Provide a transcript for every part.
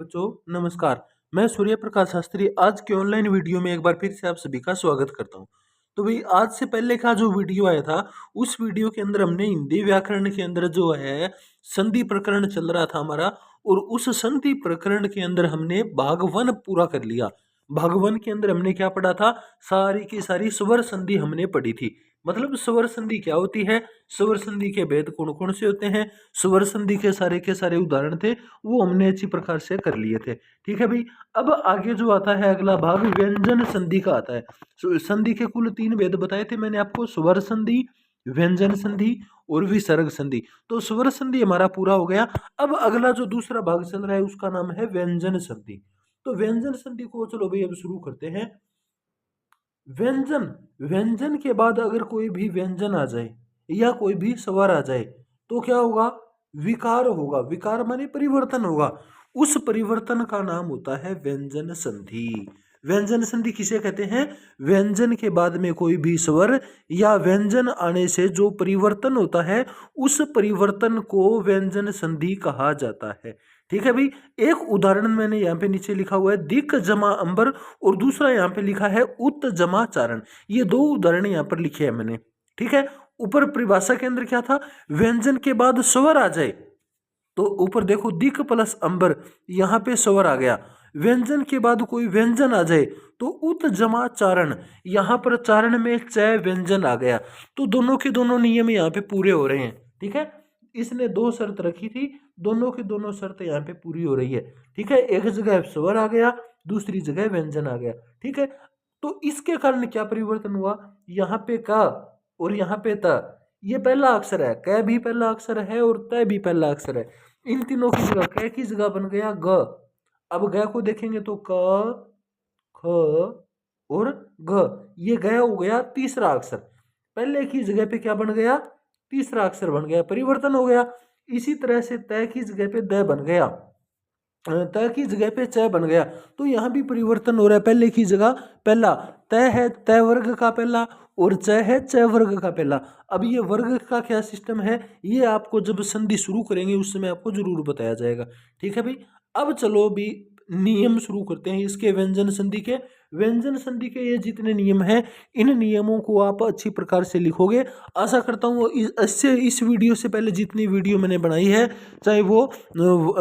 बच्चों नमस्कार। मैं सूर्य प्रकाश शास्त्री आज के ऑनलाइन वीडियो में एक बार फिर से आप सभी का स्वागत करता हूं। तो भाई आज से पहले का जो वीडियो आया था उस वीडियो के अंदर हमने हिंदी व्याकरण के अंदर जो है संधि प्रकरण चल रहा था हमारा, और उस संधि प्रकरण के अंदर हमने भाग 1 पूरा कर लिया। भाग 1 के अंदर हमने क्या पढ़ा था? सारी की सारी स्वर संधि हमने पढ़ी थी। मतलब स्वर संधि क्या होती है, स्वर संधि के भेद कौन कौन से होते हैं, स्वर संधि के सारे उदाहरण थे वो हमने अच्छी प्रकार से कर लिए थे। ठीक है भाई। अब आगे जो आता है अगला भाग व्यंजन संधि का आता है। संधि के कुल 3 भेद बताए थे मैंने आपको, स्वर संधि, व्यंजन संधि और विसर्ग संधि। तो स्वर संधि हमारा पूरा हो गया। अब अगला जो दूसरा भाग चल रहा है उसका नाम है व्यंजन संधि। तो व्यंजन संधि को चलो भाई अब शुरू करते हैं। व्यंजन, व्यंजन के बाद अगर कोई भी व्यंजन आ जाए या कोई भी स्वर आ जाए तो क्या होगा? विकार होगा। विकार माने परिवर्तन होगा। उस परिवर्तन का नाम होता है व्यंजन संधि। व्यंजन संधि किसे कहते हैं? व्यंजन के बाद में कोई भी स्वर या व्यंजन आने से जो परिवर्तन होता है उस परिवर्तन को व्यंजन संधि कहा जाता है। ठीक है भाई। एक उदाहरण मैंने यहाँ पे नीचे लिखा हुआ है दिक जमा अंबर, और दूसरा यहाँ पे लिखा है उत जमा चारण। ये दो उदाहरण यहाँ पर लिखे हैं मैंने। ठीक है। ऊपर परिभाषा के अंदर क्या था? व्यंजन के बाद स्वर आ जाए तो ऊपर देखो दिक प्लस अंबर, यहाँ पे स्वर आ गया। व्यंजन के बाद कोई व्यंजन आ जाए तो उत जमा चारण, यहाँ पर चारण में च व्यंजन आ गया। तो दोनों के दोनों नियम यहाँ पे पूरे हो रहे हैं। ठीक है। इसने 2 शर्त रखी थी, दोनों की दोनों शर्त यहाँ पे पूरी हो रही है। ठीक है। एक जगह स्वर आ गया, दूसरी जगह व्यंजन आ गया। ठीक है। तो इसके कारण क्या परिवर्तन हुआ? यहाँ पे का और यहाँ पे त, ये पहला अक्षर है, क भी पहला अक्षर है और त भी पहला अक्षर है। इन तीनों की जगह क की जगह बन गया ग। अब ग को देखेंगे तो क, ख और घ, ये ग हो गया तीसरा अक्षर। पहले की जगह पे क्या बन गया? तीसरा अक्षर बन गया, परिवर्तन हो गया। इसी तरह से तय की जगह पे द बन गया, तय की जगह पे च बन गया। तो यहाँ भी परिवर्तन हो रहा है। पहले की जगह पहला तय है, तय वर्ग का पहला, और च है च वर्ग का पहला। अब ये वर्ग का क्या सिस्टम है ये आपको जब संधि शुरू करेंगे उस समय आपको जरूर बताया जाएगा। ठीक है भाई। अब चलो भी नियम शुरू करते हैं इसके व्यंजन संधि के। व्यंजन संधि के ये जितने नियम हैं इन नियमों को आप अच्छी प्रकार से लिखोगे। आशा करता हूँ इससे इस वीडियो से पहले जितनी वीडियो मैंने बनाई है, चाहे वो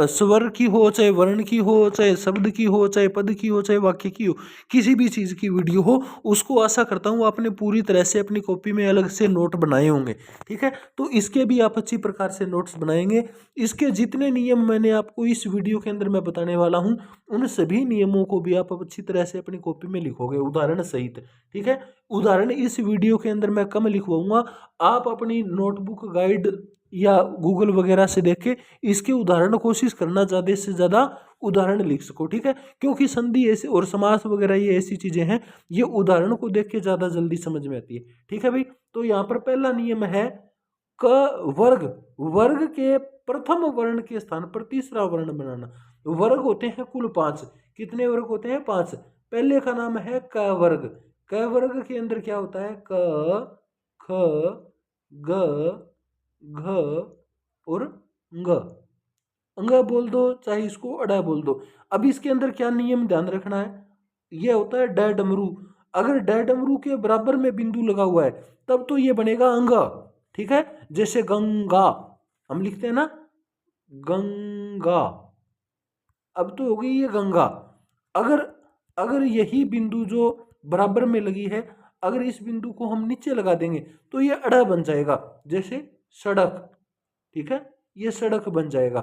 स्वर की हो, चाहे वर्ण की हो, चाहे शब्द की हो, चाहे पद की हो, चाहे वाक्य की हो, किसी भी चीज़ की वीडियो हो, उसको आशा करता हूँ आपने पूरी तरह से अपनी कॉपी में अलग से नोट बनाए होंगे। ठीक है। तो इसके भी आप अच्छी प्रकार से नोट्स बनाएंगे। इसके जितने नियम मैंने आपको इस वीडियो के अंदर मैं बताने वाला हूँ उन सभी नियमों को भी आप अच्छी तरह से अपनी कॉपी में लिखोगे उदाहरण सहित। ठीक है। उदाहरण इस वीडियो के अंदर मैं कम लिखवाऊंगा, आप अपनी नोटबुक गाइड या गूगल वगैरह से देख के इसके उदाहरण कोशिश करना ज़्यादा से ज़्यादा उदाहरण लिख सको। ठीक है। क्योंकि संधि ऐसे और समास वगैरह ये ऐसी चीज़ें हैं ये उदाहरण को देख के ज़्यादा जल्दी समझ में आती है। ठीक है भाई। तो यहाँ पर पहला नियम है क वर्ग, वर्ग के प्रथम वर्ण के स्थान पर तीसरा वर्ण बनाना। वर्ग होते हैं कुल 5। कितने वर्ग होते हैं? 5। पहले का नाम है क वर्ग। क वर्ग के अंदर क्या होता है? क, ख, ग, घ और ng। अंग बोल दो चाहे इसको अड़ा बोल दो। अब इसके अंदर क्या नियम ध्यान रखना है? यह होता है डै डमरू। अगर डै डमरू के बराबर में बिंदु लगा हुआ है तब तो ये बनेगा अंग। ठीक है। जैसे गंगा हम लिखते हैं ना, गंगा, अब तो हो गई ये गंगा। अगर अगर यही बिंदु जो बराबर में लगी है अगर इस बिंदु को हम नीचे लगा देंगे तो ये अड़ा बन जाएगा, जैसे सड़क। ठीक है। ये सड़क बन जाएगा।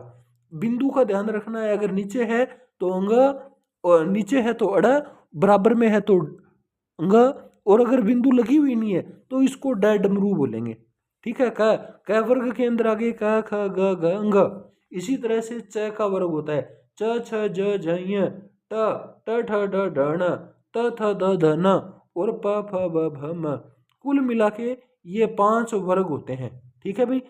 बिंदु का ध्यान रखना है, अगर नीचे है तो अंग, और नीचे है तो अड़ा, बराबर में है तो अंग, और अगर बिंदु लगी हुई नहीं है तो इसको डै डमरू बोलेंगे। ठीक है। क वर्ग के अंदर आगे क ख ग घ अंग। इसी तरह से च का वर्ग होता है च छ ज झ ञ ट ट ठ ड ढ ण त थ द ध न और प फ ब भ म। कुल मिला के ये 5 वर्ग होते हैं। ठीक है भाई।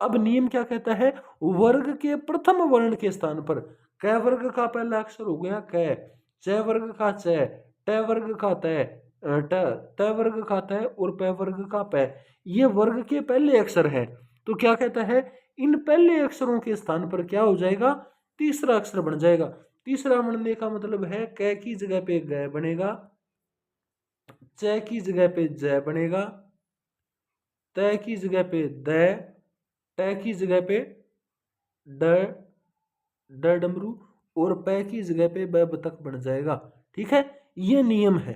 अब नियम क्या कहता है? वर्ग के प्रथम वर्ण के स्थान पर क वर्ग का पहला अक्षर हो गया क, च वर्ग का च, ट वर्ग का त, ट, त वर्ग का त और प वर्ग का प। ये वर्ग के पहले अक्षर हैं। तो क्या कहता है? इन पहले अक्षरों के स्थान पर क्या हो जाएगा? तीसरा अक्षर बन जाएगा। तीसरा बनने का मतलब है क की जगह पे ग बनेगा, च की जगह पे ज बनेगा, त की जगह पे द, ट की जगह पे ड, ड डमरू, और प की जगह पे ब बतख बन जाएगा। ठीक है, ये नियम है।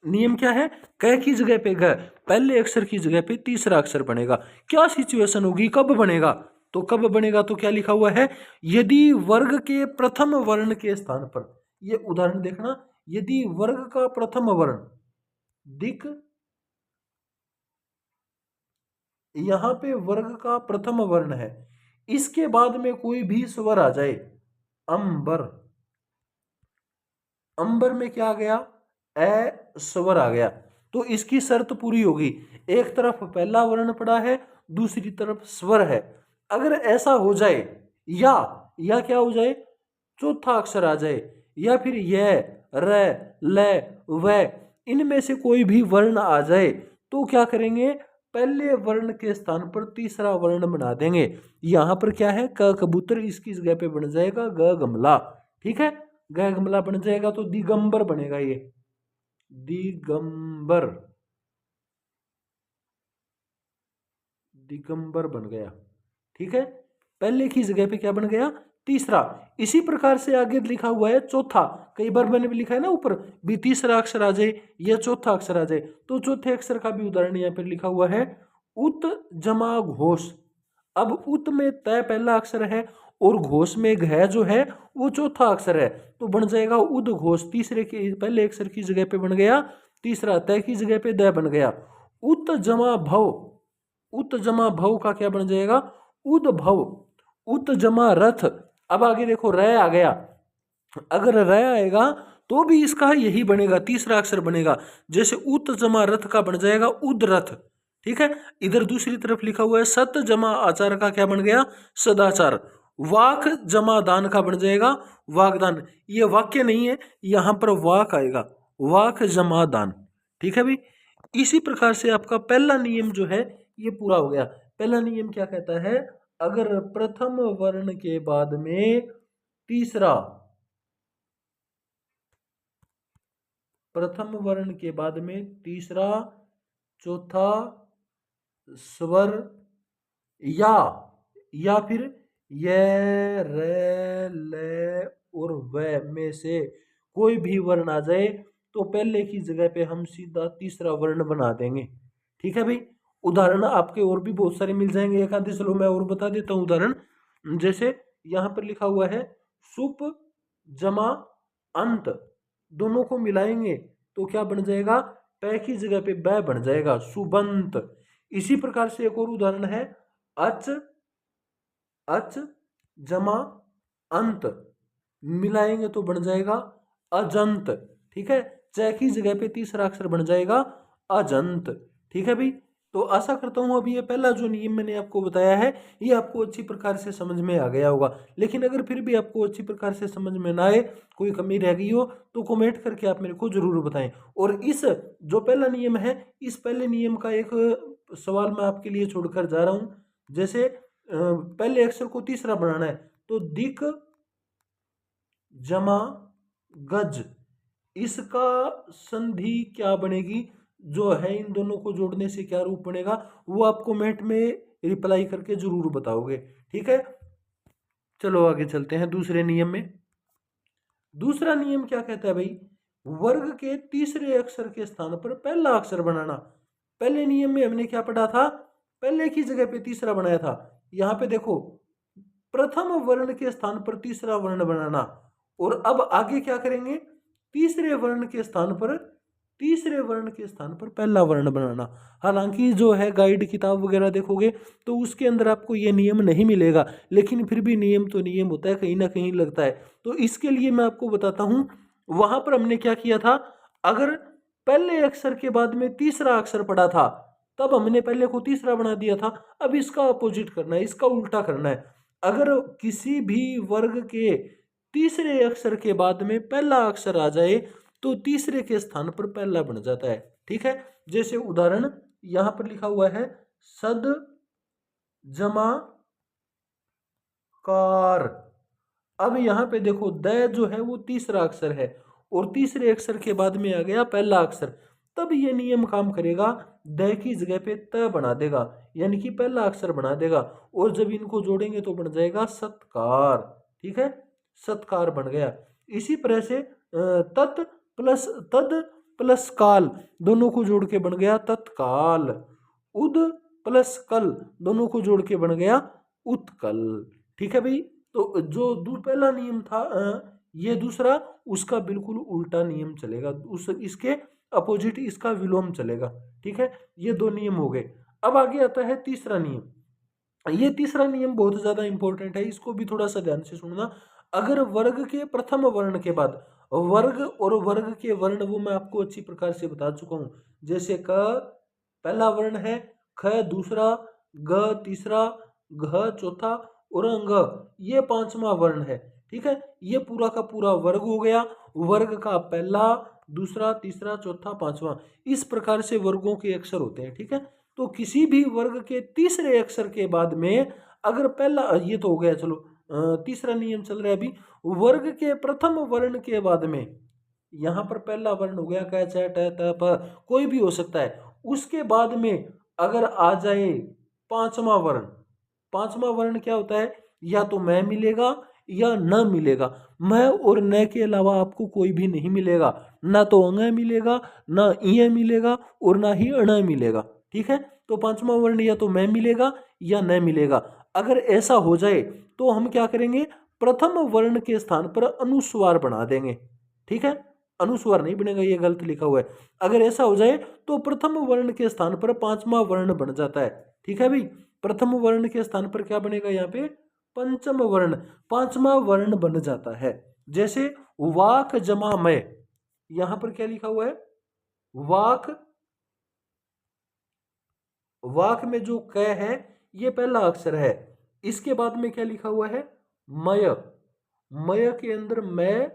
नियम क्या है? क की जगह पे ग, पहले अक्षर की जगह पे तीसरा अक्षर बनेगा। क्या सिचुएशन होगी, कब बनेगा? तो कब बनेगा तो क्या लिखा हुआ है, यदि वर्ग के प्रथम वर्ण के स्थान पर, ये उदाहरण देखना, यदि वर्ग का प्रथम वर्ण दिक, यहां पे वर्ग का प्रथम वर्ण है, इसके बाद में कोई भी स्वर आ जाए, अंबर, अंबर में क्या आ गया, ए स्वर आ गया, तो इसकी शर्त पूरी होगी। एक तरफ पहला वर्ण पड़ा है, दूसरी तरफ स्वर है। अगर ऐसा हो जाए, या क्या हो जाए, चौथा अक्षर आ जाए, या फिर यह र, ल, व, इनमें से कोई भी वर्ण आ जाए, तो क्या करेंगे, पहले वर्ण के स्थान पर तीसरा वर्ण बना देंगे। यहां पर क्या है, क कबूतर, इसकी जगह पे बन जाएगा ग गमला। ठीक है, ग गमला बन जाएगा तो दिगंबर बनेगा, ये दिगंबर, दिगंबर बन गया। ठीक है, पहले की जगह पे क्या बन गया, तीसरा। इसी प्रकार से आगे लिखा हुआ है चौथा, कई बार मैंने भी लिखा है ना ऊपर, भी तीसरा अक्षर आ जाए या चौथा अक्षर आ जाए, तो चौथे अक्षर का भी उदाहरण यहाँ पर लिखा हुआ है, उत जमा घोष। अब उत में तय पहला अक्षर है और घोष में घ जो है वो चौथा अक्षर है, तो बन जाएगा उद घोष, तीसरे के पहले अक्षर की जगह पे बन गया तीसरा, तय की जगह पे द बन गया। उत जमा भव, उत जमा भव का क्या बन जाएगा, उद्भव, उत जमा रथ। अब आगे देखो र आ गया, अगर र आएगा तो भी इसका यही बनेगा, तीसरा अक्षर बनेगा, जैसे उत जमा रथ का बन जाएगा उद्रथ। ठीक है, इधर दूसरी तरफ लिखा हुआ है सत जमा आचार का क्या बन गया, सदाचार। वाक जमा दान का बन जाएगा वागदान। ये वाक्य नहीं है, यहां पर वाक आएगा, वाक जमा दान। ठीक है भाई, इसी प्रकार से आपका पहला नियम जो है ये पूरा हो गया। पहला नियम क्या कहता है, अगर प्रथम वर्ण के बाद में तीसरा, प्रथम वर्ण के बाद में तीसरा, चौथा स्वर, या फिर य, रे, ले और व में से कोई भी वर्ण आ जाए, तो पहले की जगह पे हम सीधा तीसरा वर्ण बना देंगे। ठीक है भाई, उदाहरण आपके और भी बहुत सारे मिल जाएंगे, एक आधे चलो मैं और बता देता हूँ उदाहरण। जैसे यहां पर लिखा हुआ है सुप जमा अंत, दोनों को मिलाएंगे तो क्या बन जाएगा, पै की जगह पे बै बन जाएगा सुबंत। इसी प्रकार से एक और उदाहरण है, अच, अच जमा अंत, मिलाएंगे तो बन जाएगा अजंत। ठीक है, च की जगह पे तीसरा अक्षर बन जाएगा अजंत। ठीक है भाई, तो आशा करता हूं अभी ये पहला जो नियम मैंने आपको बताया है ये आपको अच्छी प्रकार से समझ में आ गया होगा। लेकिन अगर फिर भी आपको अच्छी प्रकार से समझ में ना आए, कोई कमी रह गई हो, तो कमेंट करके आप मेरे को जरूर बताएं। और इस जो पहला नियम है, इस पहले नियम का एक सवाल मैं आपके लिए छोड़कर जा रहा हूं। जैसे पहले अक्षर को तीसरा बनाना है, तो दिक जमा गज, इसका संधि क्या बनेगी, जो है इन दोनों को जोड़ने से क्या रूप बनेगा, वो आप कमेंट में रिप्लाई करके जरूर बताओगे। ठीक है, चलो आगे चलते हैं दूसरे नियम में। दूसरा नियम क्या कहता है भाई, वर्ग के तीसरे अक्षर के स्थान पर पहला अक्षर बनाना। पहले नियम में हमने क्या पढ़ा था, पहले की जगह पे तीसरा बनाया था। यहां पे देखो, प्रथम वर्ण के स्थान पर तीसरा वर्ण बनाना, और अब आगे क्या करेंगे, तीसरे वर्ण के स्थान पर, तीसरे वर्ण के स्थान पर पहला वर्ण बनाना। हालांकि जो है गाइड किताब वगैरह देखोगे तो उसके अंदर आपको ये नियम नहीं मिलेगा, लेकिन फिर भी नियम तो नियम होता है, कहीं ना कहीं लगता है। तो इसके लिए मैं आपको बताता हूं, वहां पर हमने क्या किया था, अगर पहले अक्षर के बाद में तीसरा अक्षर पड़ा था, तब हमने पहले को तीसरा बना दिया था। अब इसका अपोजिट करना है, इसका उल्टा करना है। अगर किसी भी वर्ग के तीसरे अक्षर के बाद में पहला अक्षर आ जाए, तो तीसरे के स्थान पर पहला बन जाता है। ठीक है, जैसे उदाहरण यहां पर लिखा हुआ है, सद जमा कार, अब यहाँ पे देखो द जो है वो तीसरा अक्षर है और तीसरे अक्षर के बाद में आ गया पहला अक्षर, तब ये नियम काम करेगा, द की जगह पे त बना देगा, यानी कि पहला अक्षर बना देगा, और जब इनको जोड़ेंगे तो बन जाएगा सत्कार। ठीक है, सत्कार बन गया। इसी तरह से तत् प्लस तद प्लस काल दोनों को जोड़ के बन गया तत्काल। उद प्लस कल दोनों को जोड़ के बन गया उत्कल। ठीक है भाई, तो जो पहला नियम था ये दूसरा, उसका बिल्कुल उल्टा नियम चलेगा, उस इसके अपोजिट इसका विलोम चलेगा। ठीक है, ये दो नियम हो गए। अब आगे आता है तीसरा नियम। ये तीसरा नियम बहुत ज्यादा इंपॉर्टेंट है, इसको भी थोड़ा सा ध्यान से सुनना। अगर वर्ग के प्रथम वर्ण के बाद वर्ग और वर्ग के वर्ण, वो मैं आपको अच्छी प्रकार से बता चुका हूं, जैसे क पहला वर्ण है, ख दूसरा, ग तीसरा, घ चौथा और अंग ये पांचवा वर्ण है। ठीक है, ये पूरा का पूरा वर्ग हो गया, वर्ग का पहला, दूसरा, तीसरा, चौथा, पांचवा, इस प्रकार से वर्गों के अक्षर होते हैं। ठीक है, तो किसी भी वर्ग के तीसरे अक्षर के बाद में अगर पहला, ये तो हो गया, चलो तीसरा नियम चल रहा है अभी, वर्ग के प्रथम वर्ण के बाद में, यहां पर पहला वर्ण हो गया क छ ट त प, कोई भी हो सकता है, उसके बाद में अगर आ जाए पांचवा वर्ण, पांचवा वर्ण क्या होता है, या तो मैं मिलेगा या न मिलेगा, मैं और न के अलावा आपको कोई भी नहीं मिलेगा, ना तो अंग मिलेगा, ना इ मिलेगा और ना ही अण मिलेगा। ठीक है, तो पांचवा वर्ण या तो मैं मिलेगा या न मिलेगा। अगर ऐसा हो जाए तो हम क्या करेंगे, प्रथम वर्ण के स्थान पर अनुस्वार बना देंगे। ठीक है, अनुस्वार नहीं बनेगा, ये गलत लिखा हुआ है। अगर ऐसा हो जाए तो प्रथम वर्ण के स्थान पर पांचवा वर्ण बन जाता है। ठीक है भाई, प्रथम वर्ण के स्थान पर क्या बनेगा, यहाँ पे पंचम वर्ण, पांचवा वर्ण बन जाता है। जैसे वाक जमा मय, यहां पर क्या लिखा हुआ है, वाक, वाक में जो क है ये पहला अक्षर है, इसके बाद में क्या लिखा हुआ है, मय, मय के अंदर मैं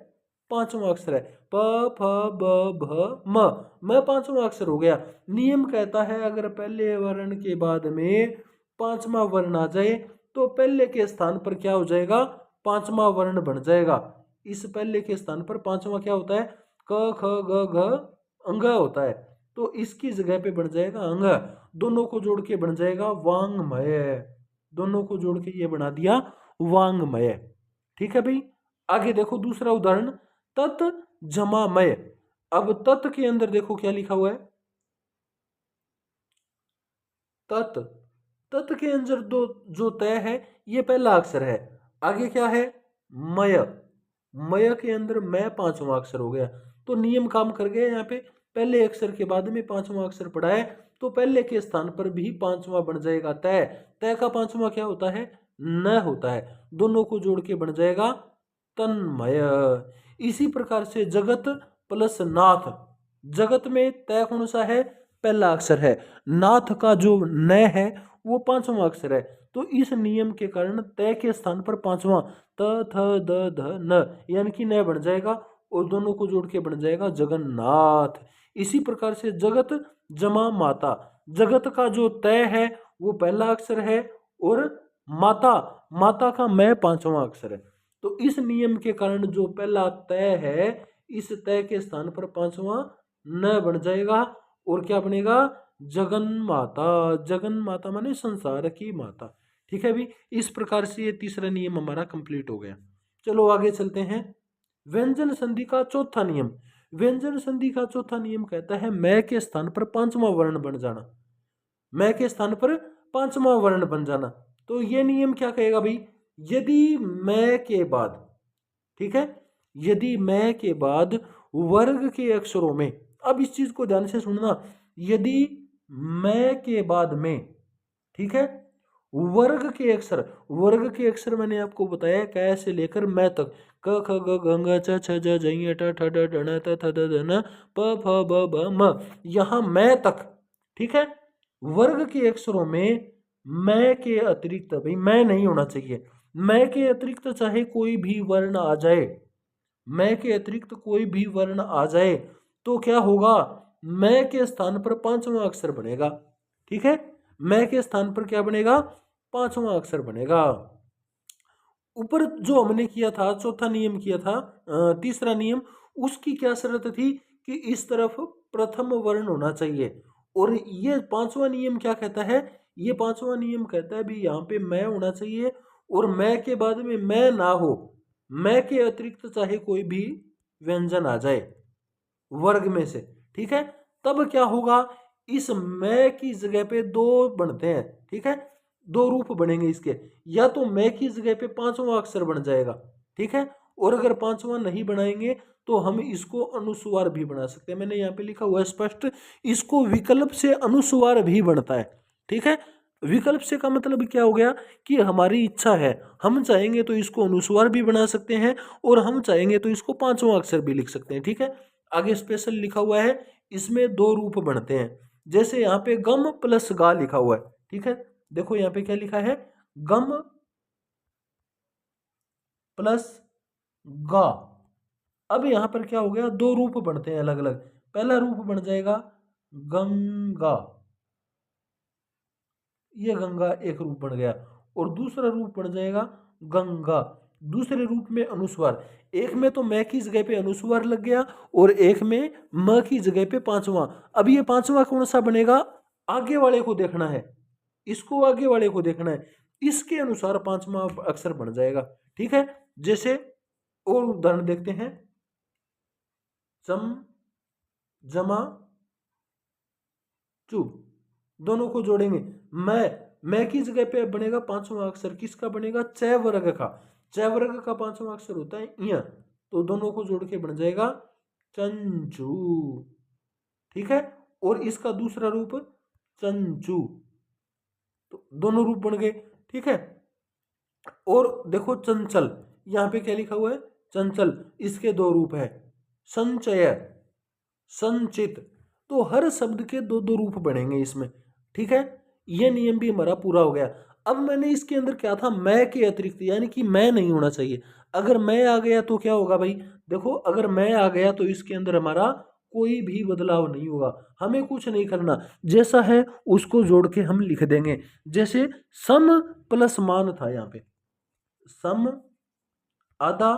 पांचवा अक्षर है, प फ ब भ म, मैं पांचवा अक्षर हो गया। नियम कहता है अगर पहले वर्ण के बाद में पांचवा वर्ण आ जाए तो पहले के स्थान पर क्या हो जाएगा, पांचवा वर्ण बन जाएगा। इस पहले के स्थान पर पांचवा क्या होता है, क ख ग घ अंग होता है, तो इसकी जगह पे बन जाएगा अंग, दोनों को जोड़ के बन जाएगा वांग्मय, दोनों को जोड़ के ये बना दिया वांग्मय। ठीक है भाई, आगे देखो दूसरा उदाहरण, तत् जमा मय। अब तत् के अंदर देखो क्या लिखा हुआ है, तत्, तत् के अंदर दो जो तय है ये पहला अक्षर है, आगे क्या है मय, मय के अंदर मैं पांचवा अक्षर हो गया। तो नियम काम कर गया, यहाँ पे पहले अक्षर के बाद में पांचवा अक्षर पड़ा है तो पहले के स्थान पर भी पांचवा बन जाएगा तय, तय का पांचवा क्या होता है, न होता है, दोनों को जोड़ के बन जाएगा तन्मय। इसी प्रकार से जगत प्लस नाथ, जगत में तय कौन सा है, पहला अक्षर है, नाथ का जो न है वो पांचवा अक्षर है, तो इस नियम के कारण तय के स्थान पर पांचवा त थ द ध न, यानी कि न बन जाएगा और दोनों को जोड़ के बन जाएगा जगन्नाथ। इसी प्रकार से जगत जमा माता, जगत का जो तय है वो पहला अक्षर है और माता, माता का मैं पांचवा अक्षर है, तो इस नियम के कारण जो पहला तय है इस तय के स्थान पर पांचवा न बन जाएगा और क्या बनेगा, जगन माता, जगन माता माने संसार की माता। ठीक है भी, इस प्रकार से ये तीसरा नियम हमारा कंप्लीट हो गया। चलो आगे चलते हैं, व्यंजन संधि का चौथा नियम। व्यंजन संधि का चौथा नियम कहता है मैं के स्थान पर पांचवा वर्ण बन जाना, मैं के स्थान पर पांचवा वर्ण बन जाना। तो ये नियम क्या कहेगा भाई, यदि मैं के बाद, ठीक है, यदि मैं के बाद वर्ग के अक्षरों में, अब इस चीज को ध्यान से सुनना, यदि मैं के बाद में, ठीक है, वर्ग के अक्षर, वर्ग के अक्षर मैंने आपको बताया क से लेकर मैं तक, क ख ग घ ङ छ छ ज झ ञ ट ठ ड ढ ण त थ द ध न प फ ब भ म, यहाँ मैं तक, ठीक है, वर्ग के अक्षरों में मैं के अतिरिक्त, भाई मैं नहीं होना चाहिए, मैं के अतिरिक्त चाहे कोई भी वर्ण आ जाए, मैं के अतिरिक्त कोई भी वर्ण आ जाए तो क्या होगा, मैं के स्थान पर पांचवा अक्षर बनेगा। ठीक है, मैं के स्थान पर क्या बनेगा, पांचवा अक्षर बनेगा। ऊपर जो हमने किया था, चौथा नियम किया था, तीसरा नियम, उसकी क्या शर्त थी कि इस तरफ प्रथम वर्ण होना चाहिए। और ये पांचवा नियम क्या कहता है, ये पांचवा नियम कहता है भी यहाँ पे मैं होना चाहिए और मैं के बाद में मैं ना हो, मैं के अतिरिक्त चाहे कोई भी व्यंजन आ जाए वर्ग में से, ठीक है। तब क्या होगा, इस मैं की जगह पे दो बनते हैं, ठीक है, दो रूप बनेंगे इसके, या तो मैं की जगह पे पांचवा अक्षर बन जाएगा, ठीक है। और अगर पांचवा नहीं बनाएंगे तो हम इसको अनुस्वार भी बना सकते हैं। मैंने यहाँ पे लिखा हुआ है स्पष्ट, इसको विकल्प से अनुस्वार भी बनता है, ठीक है। विकल्प से का मतलब क्या हो गया कि हमारी इच्छा है, हम चाहेंगे तो इसको अनुस्वार भी बना सकते हैं और हम चाहेंगे तो इसको पांचवा अक्षर भी लिख सकते हैं, ठीक है। आगे स्पेशल लिखा हुआ है, इसमें दो रूप बनते हैं, जैसे यहाँ पे गम प्लस गा लिखा हुआ है, ठीक है। देखो यहाँ पे क्या लिखा है, गम प्लस गा। अब यहां पर क्या हो गया, दो रूप बनते हैं अलग अलग। पहला रूप बन जाएगा गंगा, ये गंगा एक रूप बन गया, और दूसरा रूप बन जाएगा गंगा। दूसरे रूप में अनुस्वार, एक में तो मैं की जगह पे अनुस्वार लग गया और एक में म की जगह पे पांचवा। अब ये पांचवा कौन सा बनेगा, आगे वाले को देखना है, इसको आगे वाले को देखना है, इसके अनुसार पांचवा अक्षर बन जाएगा, ठीक है। जैसे और उदाहरण देखते हैं, चम जमा चू, दोनों को जोड़ेंगे, मैं की जगह पे बनेगा पांचवा अक्षर, किसका बनेगा, च वर्ग का। च वर्ग का पांचवा अक्षर होता है इया, तो दोनों को जोड़ के बन जाएगा चंचू, ठीक है। और इसका दूसरा रूप चंचू, तो दोनों रूप बन गए, ठीक है। और देखो चंचल, यहां पे क्या लिखा हुआ है, चंचल, इसके दो रूप है, संचय, संचित। तो हर शब्द के दो दो रूप बनेंगे इसमें, ठीक है। यह नियम भी हमारा पूरा हो गया। अब मैंने इसके अंदर क्या था, मैं के अतिरिक्त, यानी कि मैं नहीं होना चाहिए। अगर मैं आ गया तो क्या होगा भाई, देखो अगर मैं आ गया तो इसके अंदर हमारा कोई भी बदलाव नहीं होगा, हमें कुछ नहीं करना, जैसा है उसको जोड़ के हम लिख देंगे। जैसे सम प्लस मान था, यहाँ पे सम, आधा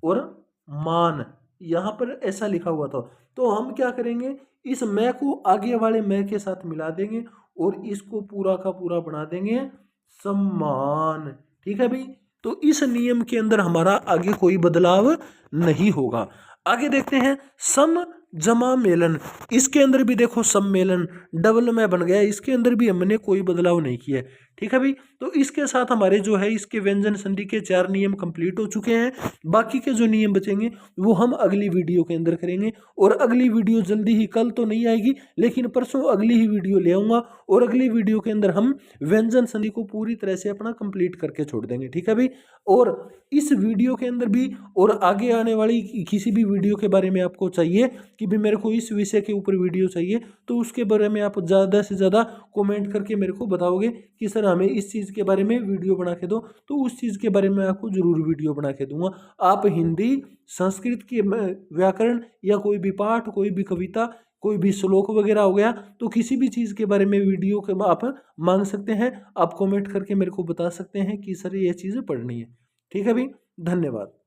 और मान, यहां पर ऐसा लिखा हुआ था। तो हम क्या करेंगे, इस मैं को आगे वाले मैं के साथ मिला देंगे और इसको पूरा का पूरा बना देंगे सम्मान, ठीक है भाई। तो इस नियम के अंदर हमारा आगे कोई बदलाव नहीं होगा। आगे देखते हैं, सम जमा मेलन, इसके अंदर भी देखो सम्मेलन डबल में बन गया, इसके अंदर भी हमने कोई बदलाव नहीं किया, ठीक है भाई। तो इसके साथ हमारे जो है इसके व्यंजन संधि के 4 नियम कंप्लीट हो चुके हैं। बाकी के जो नियम बचेंगे वो हम अगली वीडियो के अंदर करेंगे, और अगली वीडियो जल्दी ही, कल तो नहीं आएगी लेकिन परसों अगली ही वीडियो ले आऊंगा, और अगली वीडियो के अंदर हम व्यंजन संधि को पूरी तरह से अपना कंप्लीट करके छोड़ देंगे, ठीक है भाई। और इस वीडियो के अंदर भी और आगे आने वाली किसी भी वीडियो के बारे में आपको चाहिए कि भी मेरे को इस विषय के ऊपर वीडियो चाहिए, तो उसके बारे में आप ज़्यादा से ज़्यादा कमेंट करके मेरे को बताओगे कि सर हमें इस चीज़ के बारे में वीडियो बना के दो, तो उस चीज़ के बारे में आपको ज़रूर वीडियो बना के दूंगा। आप हिंदी, संस्कृत की व्याकरण, या कोई भी पाठ, कोई भी कविता, कोई भी श्लोक वगैरह हो गया, तो किसी भी चीज़ के बारे में वीडियो के आप मांग सकते हैं, आप कमेंट करके मेरे को बता सकते हैं कि सर ये चीज़ पढ़नी है, ठीक है भाई। धन्यवाद।